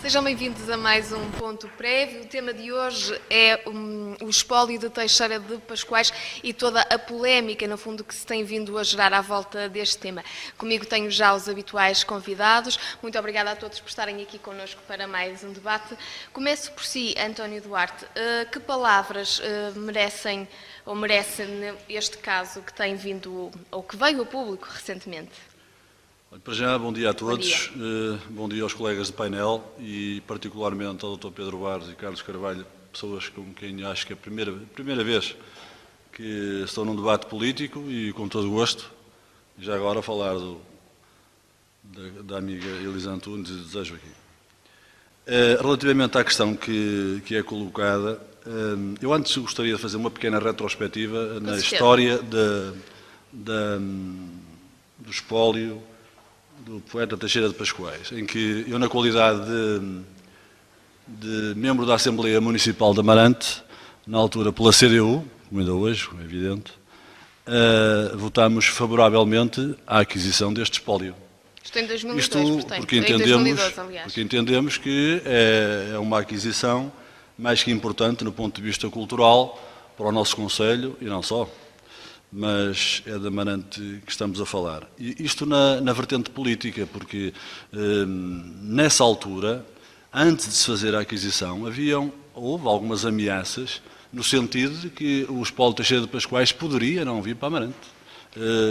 Sejam bem-vindos a mais um ponto prévio. O tema de hoje é o espólio de Teixeira de Pascoais e toda a polémica, no fundo, que se tem vindo a gerar à volta deste tema. Comigo tenho já os habituais convidados. Muito obrigada a todos por estarem aqui connosco para mais um debate. Começo por si, António Duarte. Que palavras merece este caso que tem vindo, ou que veio ao público recentemente? Para já, bom dia a todos, bom dia aos colegas de painel e particularmente ao Dr. Pedro Barros e Carlos Carvalho, pessoas com quem acho que é a primeira vez que estou num debate político e com todo gosto, já agora falar da amiga Elisa Antunes e do Desejo aqui. Relativamente à questão que é colocada, eu antes gostaria de fazer uma pequena retrospectiva na história do espólio do poeta Teixeira de Pascoais, em que eu, na qualidade de membro da Assembleia Municipal de Amarante, na altura pela CDU, como ainda hoje, como é evidente, votámos favoravelmente à aquisição deste espólio. Isto em 2002, portanto, porque entendemos que é uma aquisição mais que importante no ponto de vista cultural para o nosso concelho e não só. Mas é de Amarante que estamos a falar. E isto na vertente política, porque nessa altura, antes de se fazer a aquisição, houve algumas ameaças no sentido de que o espólio Teixeira de Pascoais poderia não vir para Amarante.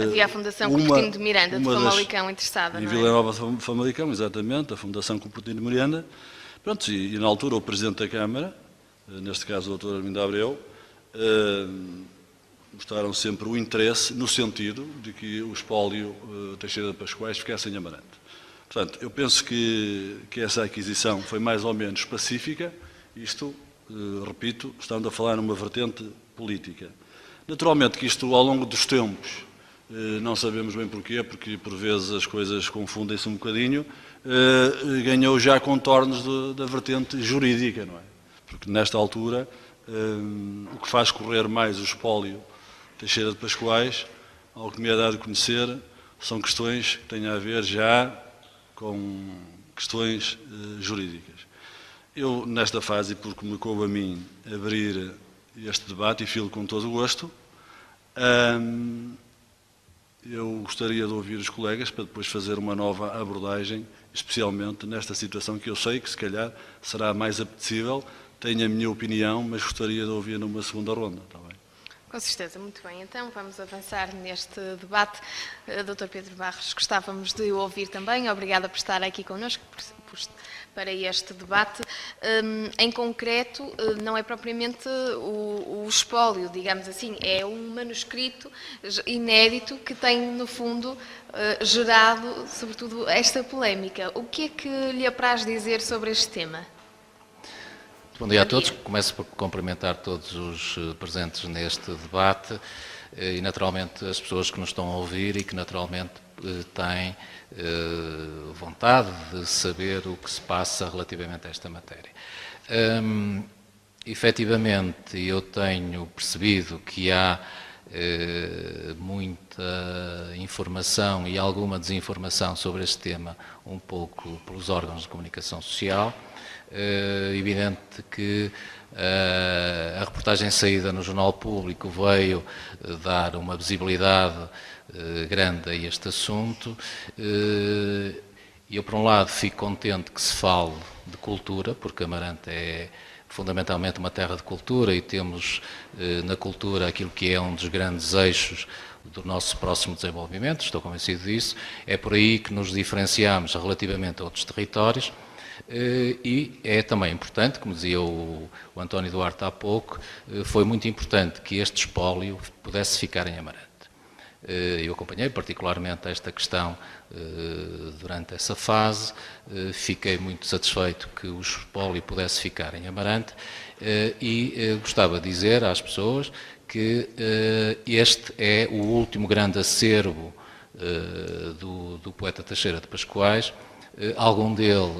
Havia a Fundação Cupertino de Miranda, de Famalicão, interessada, em não é? Vila Nova de Famalicão, exatamente, a Fundação Cupertino de Miranda. Pronto, e na altura o Presidente da Câmara, neste caso o Dr. Armindo Abreu, mostraram sempre o interesse no sentido de que o espólio Teixeira de Pascoais ficasse em Amarante. Portanto, eu penso que essa aquisição foi mais ou menos pacífica, isto, repito, estamos a falar numa vertente política. Naturalmente que isto, ao longo dos tempos, não sabemos bem porquê, porque por vezes as coisas confundem-se um bocadinho, ganhou já contornos da vertente jurídica, não é? Porque nesta altura, o que faz correr mais o espólio Teixeira de Pascoais, ao que me é dado a conhecer, são questões que têm a ver já com questões jurídicas. Eu, nesta fase, porque me coube a mim abrir este debate, e filo com todo o gosto, eu gostaria de ouvir os colegas para depois fazer uma nova abordagem, especialmente nesta situação que eu sei que, se calhar, será mais apetecível. Tenho a minha opinião, mas gostaria de ouvir numa segunda ronda, está bem? Com certeza, muito bem. Então vamos avançar neste debate. Dr. Pedro Barros, gostávamos de ouvir também. Obrigada por estar aqui connosco para este debate. Em concreto, não é propriamente o espólio, digamos assim, é um manuscrito inédito que tem, no fundo, gerado, sobretudo, esta polémica. O que é que lhe apraz dizer sobre este tema? Bom dia a todos. Começo por cumprimentar todos os presentes neste debate e, naturalmente, as pessoas que nos estão a ouvir e que, naturalmente, têm vontade de saber o que se passa relativamente a esta matéria. Efetivamente, eu tenho percebido que há muita informação e alguma desinformação sobre este tema, um pouco pelos órgãos de comunicação social. É evidente que a reportagem saída no Jornal Público veio dar uma visibilidade grande a este assunto e eu, por um lado, fico contente que se fale de cultura, porque Amarante é fundamentalmente uma terra de cultura e temos na cultura aquilo que é um dos grandes eixos do nosso próximo desenvolvimento, estou convencido disso. É por aí que nos diferenciamos relativamente a outros territórios. E é também importante, como dizia o António Duarte há pouco, foi muito importante que este espólio pudesse ficar em Amarante. Eu acompanhei particularmente esta questão durante essa fase, fiquei muito satisfeito que o espólio pudesse ficar em Amarante e gostava de dizer às pessoas que este é o último grande acervo do poeta Teixeira de Pascoais, algum dele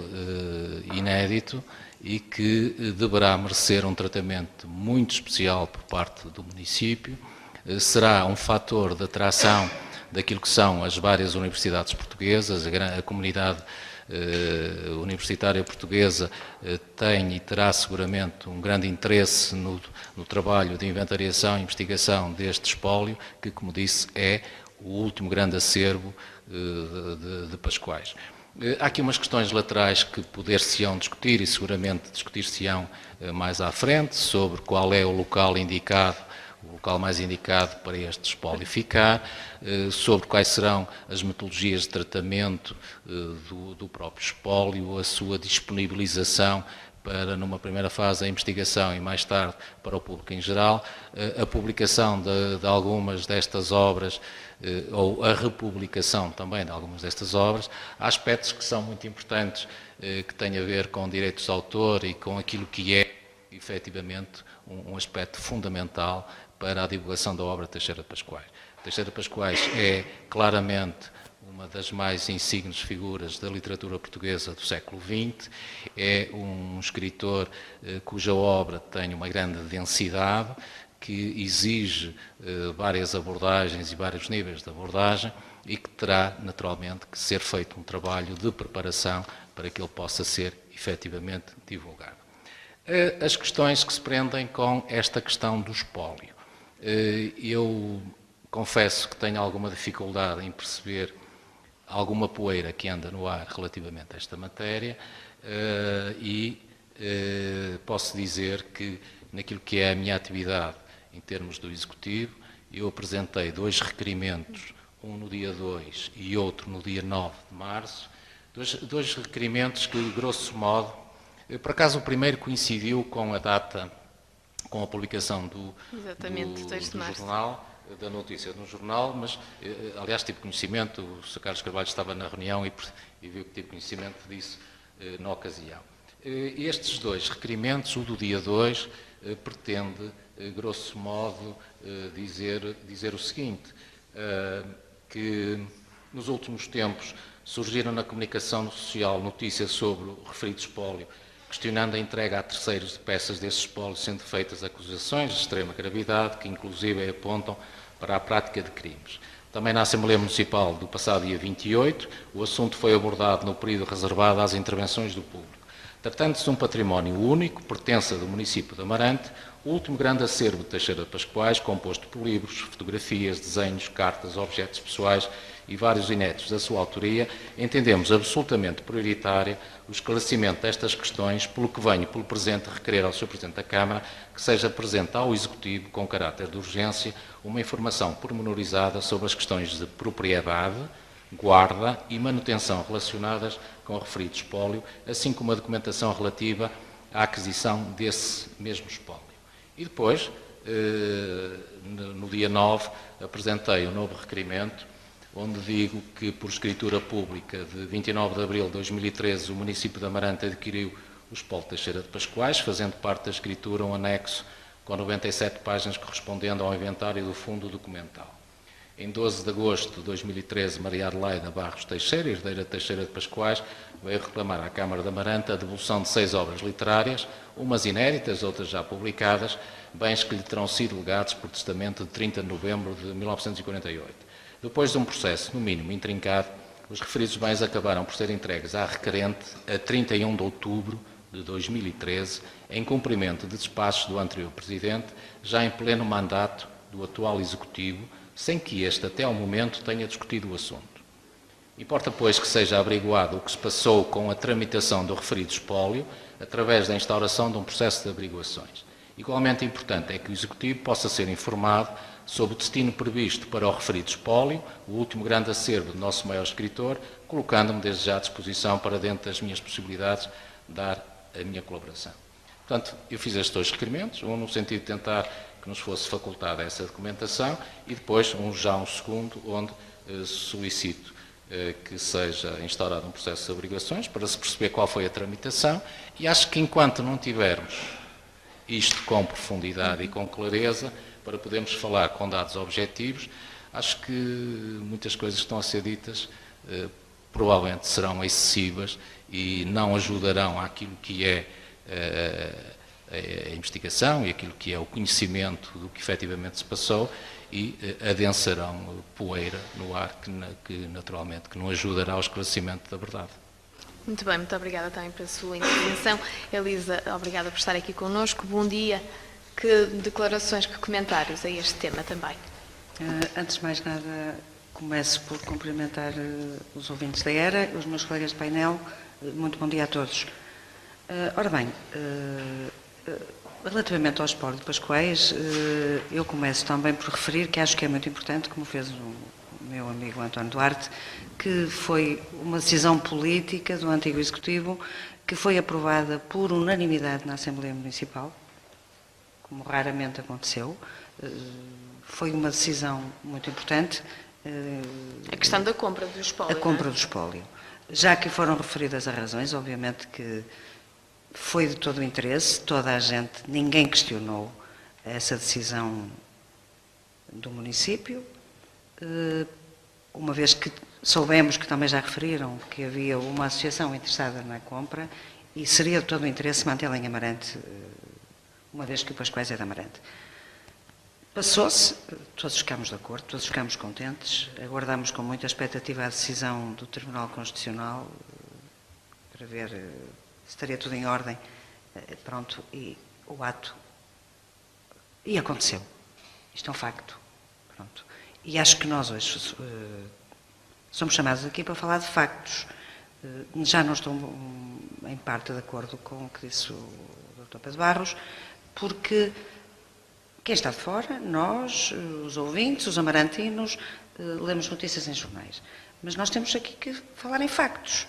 inédito e que deverá merecer um tratamento muito especial por parte do município. Será um fator de atração daquilo que são as várias universidades portuguesas, a comunidade universitária portuguesa tem e terá seguramente um grande interesse no trabalho de inventariação e investigação deste espólio, que, como disse, é o último grande acervo de Pascoais. Há aqui umas questões laterais que poder-se-ão discutir e seguramente discutir-se-ão mais à frente, sobre qual é o local mais indicado para este espólio ficar, sobre quais serão as metodologias de tratamento do próprio espólio, a sua disponibilização para, numa primeira fase, a investigação e mais tarde para o público em geral, a publicação de algumas destas obras ou a republicação também de algumas destas obras. Há aspectos que são muito importantes, que têm a ver com direitos de autor e com aquilo que é, efetivamente, um aspecto fundamental para a divulgação da obra de Teixeira de Pascoais. Teixeira de Pascoais é claramente uma das mais insignes figuras da literatura portuguesa do século XX, é um escritor cuja obra tem uma grande densidade, que exige várias abordagens e vários níveis de abordagem e que terá, naturalmente, que ser feito um trabalho de preparação para que ele possa ser efetivamente divulgado. As questões que se prendem com esta questão do espólio. Eu confesso que tenho alguma dificuldade em perceber alguma poeira que anda no ar relativamente a esta matéria e posso dizer que, naquilo que é a minha atividade em termos do Executivo, eu apresentei 2 requerimentos, um no dia 2 e outro no dia 9 de março, dois requerimentos que, grosso modo, por acaso o primeiro coincidiu com a data, com a publicação do jornal, da notícia no jornal, mas, aliás, tive conhecimento, o Sr. Carlos Carvalho estava na reunião e viu que tive conhecimento disso na ocasião. Estes 2 requerimentos, o do dia 2, pretende, grosso modo, dizer o seguinte, que nos últimos tempos surgiram na comunicação social notícias sobre o referido espólio, questionando a entrega a terceiros de peças desse espólio, sendo feitas acusações de extrema gravidade, que inclusive apontam para a prática de crimes. Também na Assembleia Municipal do passado dia 28, o assunto foi abordado no período reservado às intervenções do público. Tratando-se de um património único, pertença do município de Amarante, o último grande acervo de Teixeira de Pascoais, composto por livros, fotografias, desenhos, cartas, objetos pessoais e vários inéditos da sua autoria, entendemos absolutamente prioritário o esclarecimento destas questões, pelo que venho, pelo presente, requerer ao Sr. Presidente da Câmara que seja apresente ao Executivo, com caráter de urgência, uma informação pormenorizada sobre as questões de propriedade, guarda e manutenção relacionadas com o referido espólio, assim como a documentação relativa à aquisição desse mesmo espólio. E depois, no dia 9, apresentei um novo requerimento, onde digo que, por escritura pública de 29 de abril de 2013, o município de Amarante adquiriu o espólio de Teixeira de Pascoais, fazendo parte da escritura um anexo com 97 páginas correspondendo ao inventário do fundo documental. Em 12 de agosto de 2013, Maria Adelaida Barros Teixeira, herdeira de Teixeira de Pascoais, veio reclamar à Câmara de Amarante a devolução de 6 obras literárias, umas inéditas, outras já publicadas, bens que lhe terão sido legados por testamento de 30 de novembro de 1948. Depois de um processo, no mínimo, intrincado, os referidos bens acabaram por ser entregues à requerente a 31 de outubro de 2013, em cumprimento de despachos do anterior Presidente, já em pleno mandato do atual Executivo, sem que este, até ao momento, tenha discutido o assunto. Importa, pois, que seja averiguado o que se passou com a tramitação do referido espólio, através da instauração de um processo de averiguações. Igualmente importante é que o Executivo possa ser informado sobre o destino previsto para o referido espólio, o último grande acervo do nosso maior escritor, colocando-me desde já à disposição para, dentro das minhas possibilidades, dar a minha colaboração. Portanto, eu fiz estes 2 requerimentos, um no sentido de tentar que nos fosse facultada essa documentação e depois um segundo, onde solicito que seja instaurado um processo de averiguações para se perceber qual foi a tramitação e acho que enquanto não tivermos isto com profundidade e com clareza, para podermos falar com dados objetivos, acho que muitas coisas que estão a ser ditas provavelmente serão excessivas e não ajudarão àquilo que é a investigação e aquilo que é o conhecimento do que efetivamente se passou e adensarão poeira no ar que naturalmente que não ajudará ao esclarecimento da verdade. Muito bem, muito obrigada também pela sua intervenção. Elisa, obrigada por estar aqui connosco. Bom dia. Que declarações, que comentários a este tema também? Antes de mais nada, começo por cumprimentar os ouvintes da ERA, os meus colegas de painel. Muito bom dia a todos. Ora bem, relativamente ao espólio de Pascoais, eu começo também por referir que acho que é muito importante, como fez o meu amigo António Duarte, que foi uma decisão política do antigo Executivo que foi aprovada por unanimidade na Assembleia Municipal, como raramente aconteceu. Foi uma decisão muito importante. A questão da compra do espólio. A compra do espólio. Já que foram referidas as razões, obviamente que foi de todo o interesse, toda a gente, ninguém questionou essa decisão do município, uma vez que soubemos, que também já referiram, que havia uma associação interessada na compra e seria de todo o interesse mantê-la em Amarante, uma vez que o Pascoais é de Amarante. Passou-se, todos ficámos de acordo, todos ficámos contentes, aguardamos com muita expectativa a decisão do Tribunal Constitucional para ver se estaria tudo em ordem, pronto, e o ato, e aconteceu. Isto é um facto, pronto. E acho que nós hoje somos chamados aqui para falar de factos. Já não estou em parte de acordo com o que disse o Dr. Pedro Barros, porque quem está de fora, nós, os ouvintes, os amarantinos, lemos notícias em jornais. Mas nós temos aqui que falar em factos.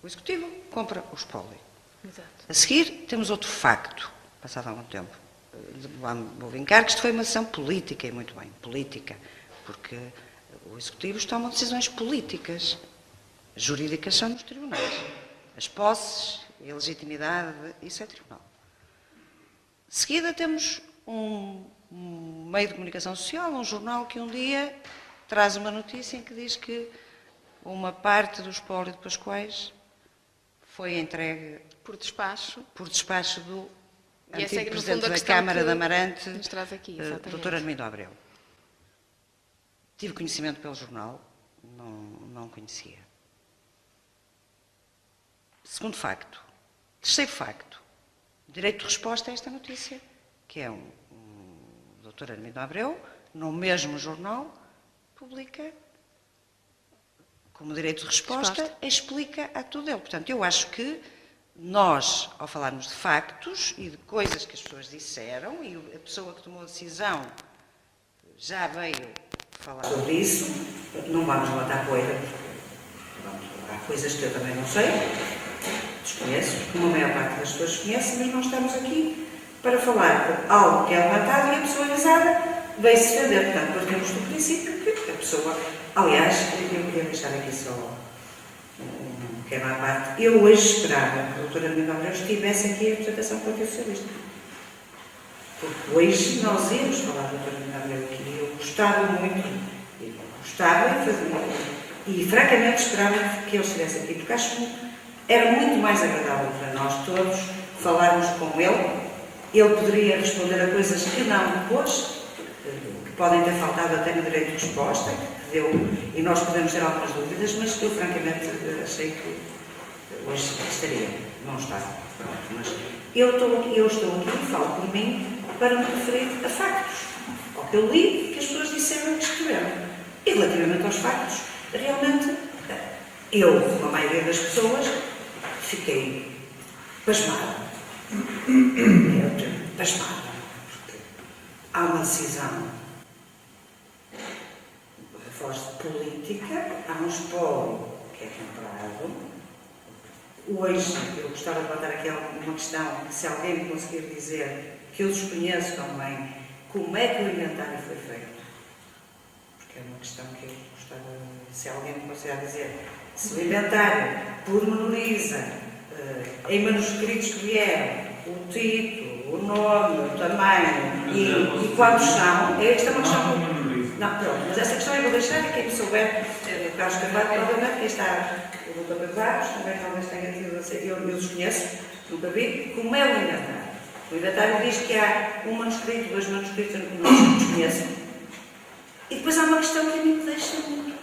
O Executivo compra o espólio. Exato. A seguir, temos outro facto, passado algum tempo. Vou brincar que isto foi uma decisão política, e muito bem, política, porque o Executivo toma decisões políticas. Jurídicas são nos tribunais. As posses e a legitimidade, isso é tribunal. De seguida, temos um meio de comunicação social, um jornal que um dia traz uma notícia em que diz que uma parte do espólio de Pascoais foi entregue Por despacho. do E essa é, antigo no Presidente fundo, a da questão Câmara que de Amarante, nos traz aqui, exatamente. Dr. Armindo Abreu. Tive conhecimento pelo jornal, não conhecia. Segundo facto. Terceiro facto. Direito de resposta a esta notícia, que é o Dr. Armindo Abreu, no mesmo jornal, publica como direito de resposta, explica a tudo dele. Portanto, eu acho que nós, ao falarmos de factos e de coisas que as pessoas disseram, e a pessoa que tomou a decisão já veio falar sobre isso, não vamos levantar poeira, porque há coisas que eu também não sei, desconheço, como a maior parte das pessoas conhece, mas nós estamos aqui para falar de algo que é levantado e a pessoa avisada veio-se defender. Portanto, partimos do princípio que a pessoa... Aliás, eu queria deixar aqui só um pequeno à parte. Eu hoje esperava que a doutora Armindo Abreu estivesse aqui a apresentação do Partido Socialista. Porque hoje nós íamos falar da doutora Armindo Abreu aqui. Eu gostava muito, e francamente esperava que ele estivesse aqui, porque acho que era muito mais agradável para nós todos falarmos com ele. Ele poderia responder a coisas que não depois, que podem ter faltado até no direito de resposta, que deu, e nós podemos ter algumas dúvidas, mas eu francamente achei que hoje estaria, não está. Mas eu estou aqui e falo por mim para me referir a factos, ao que eu li, que as pessoas disseram que escreveram. E relativamente aos factos, realmente, eu, como a maioria das pessoas, fiquei pasmada. Pasmada. Há uma decisão a voz política, há um espólio que é comprado. Hoje, eu gostava de levantar aqui uma questão, que se alguém me conseguir dizer, que eu desconheço também, como é que o inventário foi feito. Porque é uma questão que eu gostava, se alguém me conseguir dizer, se o inventário pormenoriza em manuscritos que vieram, o título, o nome, o tamanho e quantos são, esta é uma questão... Não, pronto, mas essa questão eu vou deixar e quem souber, o Carlos Carvalho, provavelmente, quem está, o Dr. Carvalho, também talvez tenha tido a ser, eu desconheço, nunca vi, como é o inventário. O inventário diz que há um manuscrito, 2 manuscritos, eu não desconheço. E depois há uma questão que a mim me deixa muito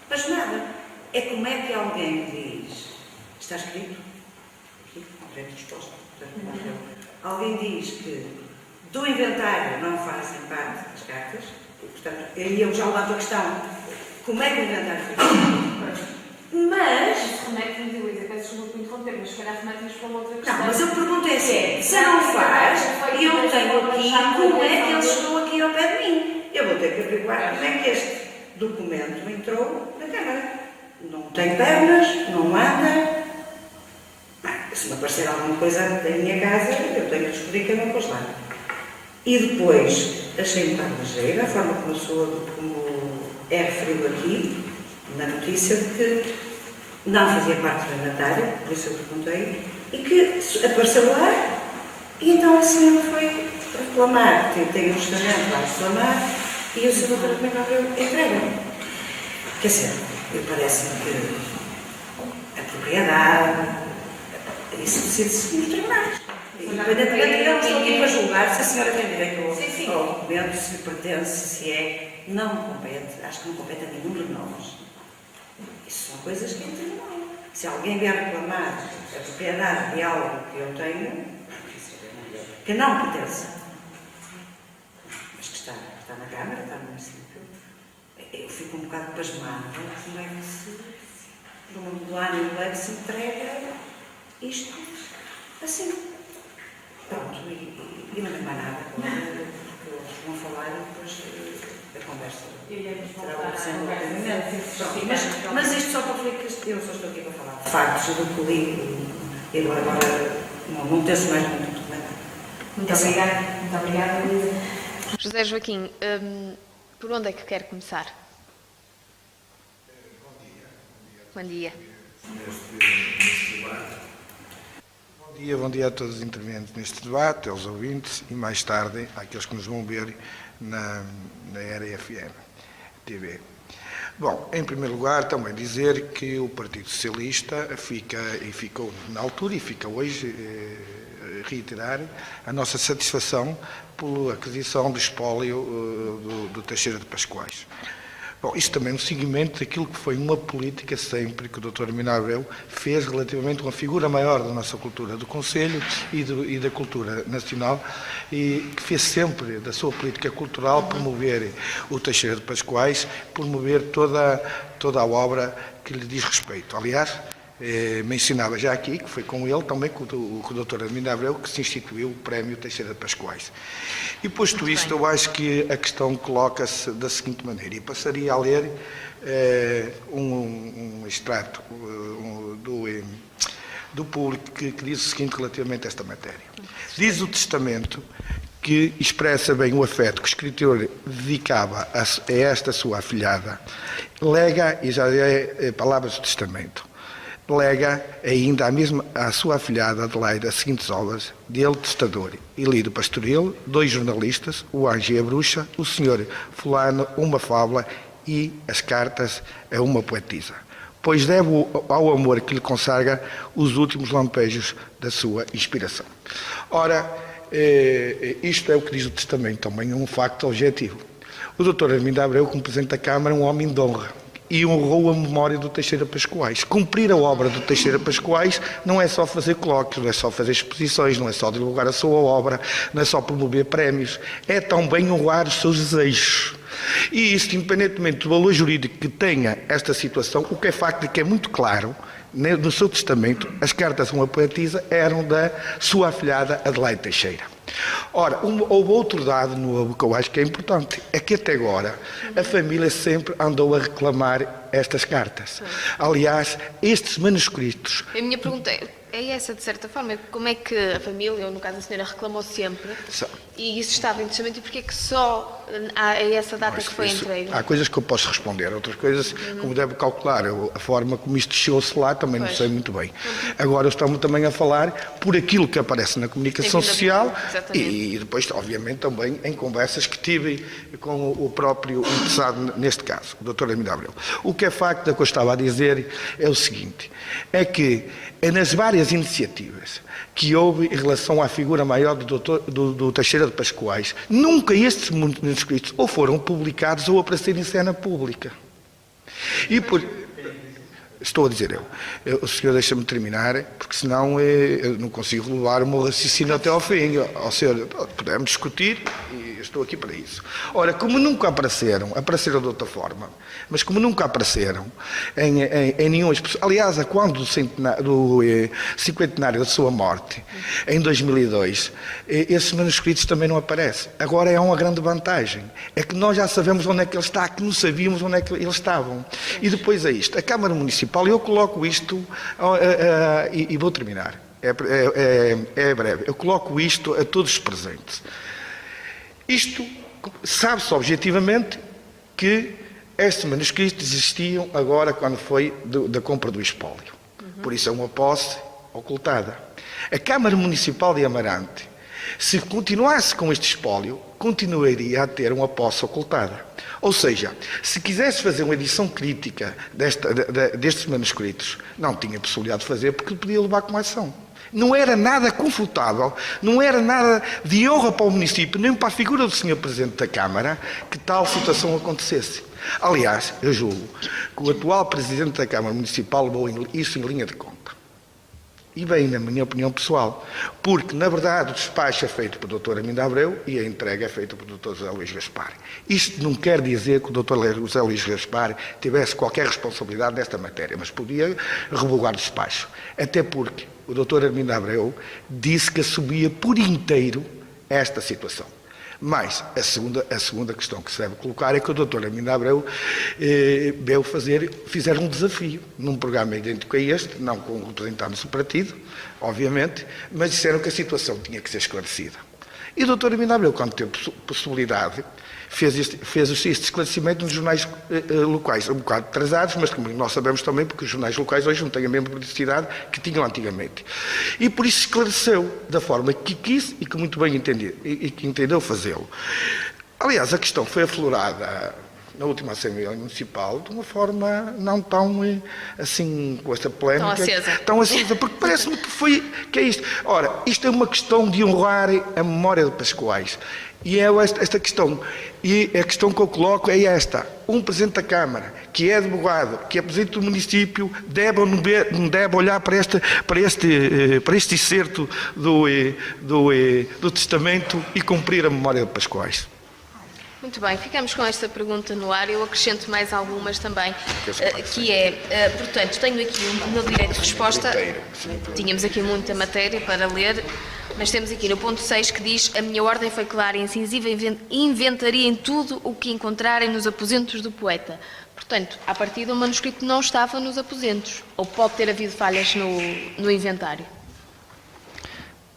pasmada. É como é que alguém diz, Está escrito? Aqui, com direito de resposta. Alguém diz que do inventário não fazem parte as cartas, e, portanto, aí eu já levanto a questão, como é que o inventário foi feito? Mas... Remete-nos, Elisa, peço desculpa por interromper, mas se calhar remete-nos para uma outra questão. Não, mas eu pergunto é assim, se não faz, e eu tenho aqui, como é que eles estão aqui ao pé de mim? Eu vou ter que averiguar como é que este documento entrou na Câmara. Não tem pernas, não anda. Se me aparecer alguma coisa da minha casa, eu tenho que descobrir quem não pôs lá. E depois, achei um bocado ligeira a forma como é referido aqui, na notícia, de que não fazia parte do inventário, por isso eu perguntei, e que apareceu lá, e então a senhora foi reclamar, tem um testamento lá a reclamar, e o Sr. Dr. Armindo Abreu entrega. Quer dizer, parece-me que a propriedade, isso decide-se nos tribunais. Independentemente de eu estou aqui para julgar se a senhora tem direito ao documento, se lhe pertence, se é, não compete, acho que não compete a nenhum de nós. Isso são coisas que é em tribunal. Se alguém vier reclamar a propriedade de algo que eu tenho, que não pertence, mas que está na Câmara, está no município, eu fico um bocado pasmada como é que se, do ano em que se entrega isto assim. Pronto, e não tem mais nada, porque eles vão falar e depois a conversa. Mas isto só para dizer que eu só estou aqui para falar de factos do que li e agora não penso mais muito documentário. Muito obrigada, Elisa. José Joaquim, por onde é que quer começar? Bom dia. Bom dia a todos os intervenientes neste debate, aos ouvintes e mais tarde àqueles que nos vão ver na RFM TV. Bom, em primeiro lugar, também dizer que o Partido Socialista ficou na altura e fica hoje reiterar a nossa satisfação pela aquisição do espólio do Teixeira de Pascoais. Bom, isto também no seguimento daquilo que foi uma política sempre que o Dr. Armindo Abreu fez relativamente a uma figura maior da nossa cultura do Conselho e da cultura nacional, e que fez sempre da sua política cultural promover o Teixeira de Pascoais, promover toda a obra que lhe diz respeito. Aliás, mencionava já aqui que foi com ele também, com o Dr. Armindo Abreu, que se instituiu o Prémio Teixeira de Pascoais. E posto isto, eu acho que a questão coloca-se da seguinte maneira, e passaria a ler um extrato do público que diz o seguinte relativamente a esta matéria. Diz o testamento que expressa bem o afeto que o escritor dedicava a esta sua afilhada, lega, e já é palavras do testamento, lega ainda à sua afilhada Adelaide as seguintes obras dele, testador, Ilírio Pastoril, 2 jornalistas, o Anjo e a Bruxa, o Senhor Fulano, uma fábula e as cartas a uma poetisa, pois deve ao amor que lhe consagra os últimos lampejos da sua inspiração. Ora, isto é o que diz o testamento, também é um facto objetivo. O Dr. Armindo Abreu, como Presidente da Câmara, é um homem de honra, e honrou a memória do Teixeira Pascoais. Cumprir a obra do Teixeira Pascoais não é só fazer colóquios, não é só fazer exposições, não é só divulgar a sua obra, não é só promover prémios, é também honrar os seus desejos. E isto, independentemente do valor jurídico que tenha esta situação, o que é facto é que é muito claro, no seu testamento, as cartas a uma poetisa eram da sua afilhada Adelaide Teixeira. Ora, houve outro dado novo que eu acho que é importante, é que até agora a família sempre andou a reclamar estas cartas. Aliás, estes manuscritos... A minha pergunta é essa, de certa forma, como é que a família, ou no caso a senhora, reclamou sempre, e isso estava em testamento, e porquê é que só a essa data que foi entregue? Há coisas que eu posso responder, outras coisas, como deve calcular, a forma como isto chegou-se lá também não sei muito bem. Agora estamos também a falar por aquilo que aparece na comunicação social e depois, obviamente, também em conversas que tive com o próprio interessado neste caso, o Dr. Armindo Abreu. O que é facto, que eu estava a dizer, é o seguinte, é que nas várias iniciativas que houve em relação à figura maior do Teixeira de Pascoais, nunca estes manuscritos ou foram publicados ou apareceram em cena pública. E por... estou a dizer eu. O senhor deixa-me terminar, porque senão eu não consigo levar o meu raciocínio até ao fim. Ao senhor, podemos discutir e eu estou aqui para isso. Ora, como nunca apareceram de outra forma, mas como nunca apareceram em nenhum... Aliás, quando do cinquentenário da sua morte, em 2002, esses manuscritos também não aparecem. Agora é uma grande vantagem. É que nós já sabemos onde é que ele está, que não sabíamos onde é que eles estavam. E depois é isto. A Câmara Municipal, eu coloco isto, e vou terminar, é breve, eu coloco isto a todos os presentes. Isto, sabe-se objetivamente que estes manuscritos existiam agora quando foi da compra do espólio. Por isso é uma posse ocultada. A Câmara Municipal de Amarante, se continuasse com este espólio, continuaria a ter uma posse ocultada. Ou seja, se quisesse fazer uma edição crítica destes manuscritos, não tinha possibilidade de fazer porque podia levar com ação. Não era nada confortável, não era nada de honra para o município, nem para a figura do Sr. Presidente da Câmara, que tal situação acontecesse. Aliás, eu julgo que o atual Presidente da Câmara Municipal levou isso em linha de conta. E bem, na minha opinião pessoal, porque, na verdade, o despacho é feito pelo Dr. Armindo Abreu e a entrega é feita pelo Dr. José Luís Gaspar. Isto não quer dizer que o Dr. José Luís Gaspar tivesse qualquer responsabilidade nesta matéria, mas podia revogar o despacho. Até porque o Dr. Armindo Abreu disse que assumia por inteiro esta situação. Mas a segunda questão que se deve colocar é que o Dr. Armindo Abreu veio fizeram um desafio num programa idêntico a este, não com representantes do partido, obviamente, mas disseram que a situação tinha que ser esclarecida. E o Dr. Armindo Abreu, quando teve possibilidade, fez este esclarecimento nos jornais locais, um bocado atrasados, mas como nós sabemos também, porque os jornais locais hoje não têm a mesma publicidade que tinham antigamente. E por isso esclareceu da forma que quis e que muito bem entendeu fazê-lo. Aliás, a questão foi aflorada na última Assembleia Municipal de uma forma não tão assim, com esta polémica. Tão acesa, porque parece-me que é isto. Ora, isto é uma questão de honrar a memória de Pascoais. E é esta questão. E a questão que eu coloco é esta. Um Presidente da Câmara, que é advogado, que é Presidente do município, deve ou não deve olhar para este excerto do testamento e cumprir a memória de Pascoais. Muito bem, ficamos com esta pergunta no ar. Eu acrescento mais algumas também, portanto, tenho aqui no meu direito de resposta, tínhamos aqui muita matéria para ler, mas temos aqui no ponto 6 que diz: a minha ordem foi clara e incisiva, inventariem tudo o que encontrarem nos aposentos do poeta. Portanto, a partir do manuscrito não estava nos aposentos, ou pode ter havido falhas no inventário.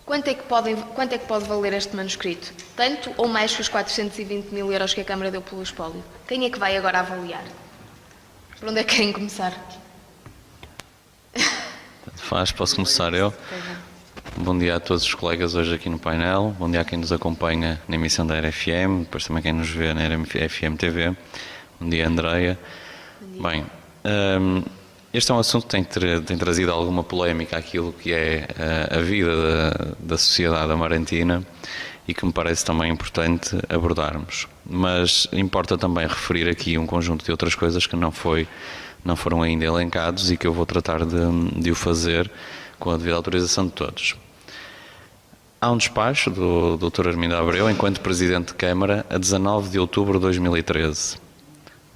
Quanto é que pode valer este manuscrito? Tanto ou mais que os 420 mil euros que a Câmara deu pelo espólio? Quem é que vai agora avaliar? Por onde é que querem começar? Posso começar eu? Bom dia a todos os colegas hoje aqui no painel, bom dia a quem nos acompanha na emissão da RFM, depois também quem nos vê na RFM TV. Bom dia, Andreia. Bem, este é um assunto que tem trazido alguma polémica àquilo que é a vida da sociedade amarantina e que me parece também importante abordarmos. Mas importa também referir aqui um conjunto de outras coisas que não foram ainda elencados e que eu vou tratar de o fazer com a devida autorização de todos. Há um despacho do Dr. Armindo Abreu, enquanto Presidente de Câmara, a 19 de outubro de 2013.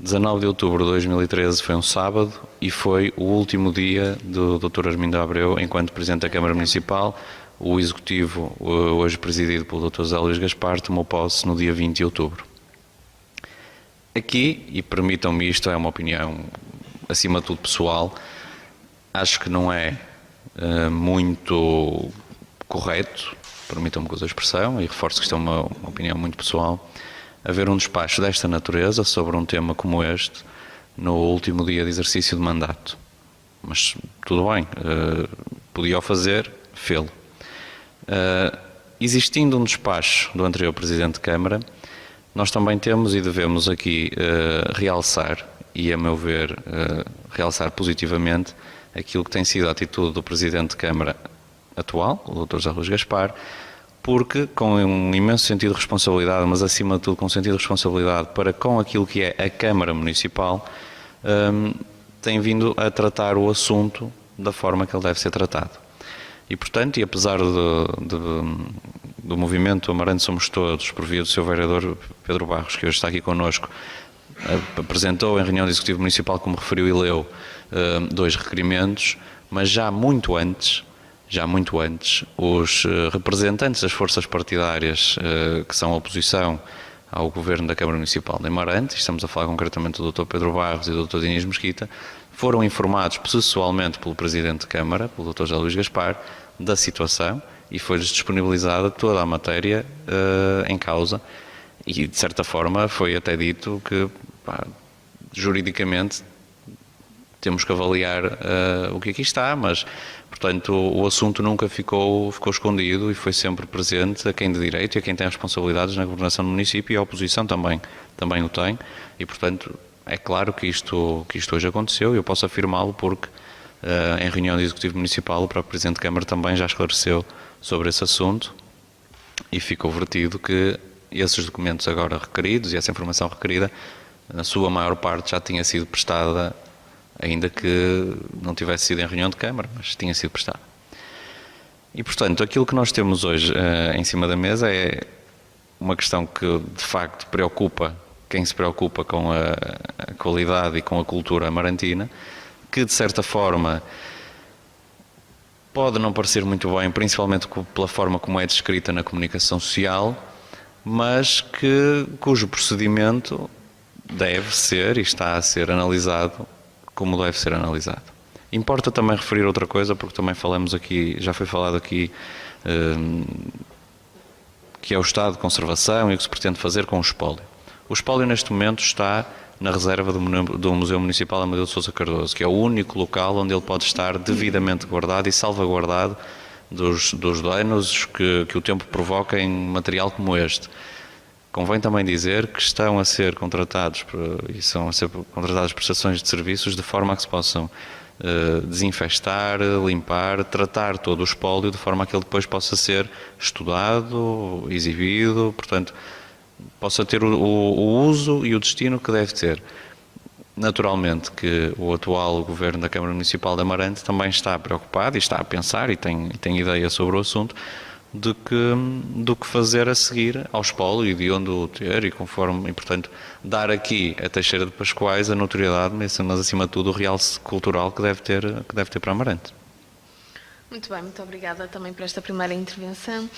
19 de outubro de 2013 foi um sábado e foi o último dia do Dr. Armindo Abreu enquanto Presidente da Câmara Municipal. O Executivo, hoje presidido pelo Dr. José Luís Gaspar, tomou posse no dia 20 de outubro. Aqui, e permitam-me isto, é uma opinião acima de tudo pessoal, acho que não é muito correto, permitam-me que use a expressão, e reforço que isto é uma opinião muito pessoal, haver um despacho desta natureza sobre um tema como este no último dia de exercício de mandato. Mas tudo bem, podia o fazer, fê-lo. Existindo um despacho do anterior Presidente de Câmara, nós também temos e devemos aqui realçar, e a meu ver, realçar positivamente, aquilo que tem sido a atitude do Presidente de Câmara atual, o Dr. José Luís Gaspar, porque com um imenso sentido de responsabilidade, mas acima de tudo com um sentido de responsabilidade para com aquilo que é a Câmara Municipal, tem vindo a tratar o assunto da forma que ele deve ser tratado. E, portanto, e apesar do movimento Amarante Somos Todos, por via do seu vereador Pedro Barros, que hoje está aqui connosco, apresentou em reunião do Executivo Municipal, como referiu e leu, 2 requerimentos, mas já muito antes, os representantes das forças partidárias que são oposição ao Governo da Câmara Municipal de Amarante, estamos a falar concretamente do Dr. Pedro Barros e do Dr. Diniz Mesquita, foram informados pessoalmente pelo Presidente de Câmara, pelo Dr. José Luís Gaspar, da situação, e foi-lhes disponibilizada toda a matéria em causa, e de certa forma foi até dito que, juridicamente, temos que avaliar o que aqui está, mas, portanto, o assunto nunca ficou escondido e foi sempre presente a quem de direito e a quem tem responsabilidades na governação do município, e a oposição também o tem, e, portanto, é claro que isto hoje aconteceu, e eu posso afirmá-lo porque, em reunião do Executivo Municipal, o próprio Presidente de Câmara também já esclareceu sobre esse assunto, e ficou vertido que esses documentos agora requeridos e essa informação requerida, na sua maior parte, já tinha sido prestada, ainda que não tivesse sido em reunião de Câmara, mas tinha sido prestada. E, portanto, aquilo que nós temos hoje em cima da mesa é uma questão que, de facto, preocupa quem se preocupa com a qualidade e com a cultura amarantina, que, de certa forma, pode não parecer muito bem, principalmente pela forma como é descrita na comunicação social, mas cujo procedimento deve ser e está a ser analisado como deve ser analisado. Importa também referir outra coisa, porque também falamos aqui, já foi falado aqui, que é o estado de conservação e o que se pretende fazer com o espólio. O espólio neste momento está na reserva do Museu Municipal Amadeu de Sousa Cardoso, que é o único local onde ele pode estar devidamente guardado e salvaguardado dos danos que o tempo provoca em material como este. Convém também dizer que estão a ser contratadas prestações de serviços de forma a que se possam desinfestar, limpar, tratar todo o espólio de forma a que ele depois possa ser estudado, exibido, portanto, possa ter o uso e o destino que deve ter. Naturalmente que o atual Governo da Câmara Municipal de Amarante também está preocupado e está a pensar e tem ideia sobre o assunto do que fazer a seguir ao espólio e de onde o ter e portanto, dar aqui a Teixeira de Pascoais a notoriedade, mas acima de tudo o realce cultural que deve ter para Amarante. Muito bem, muito obrigada também por esta primeira intervenção.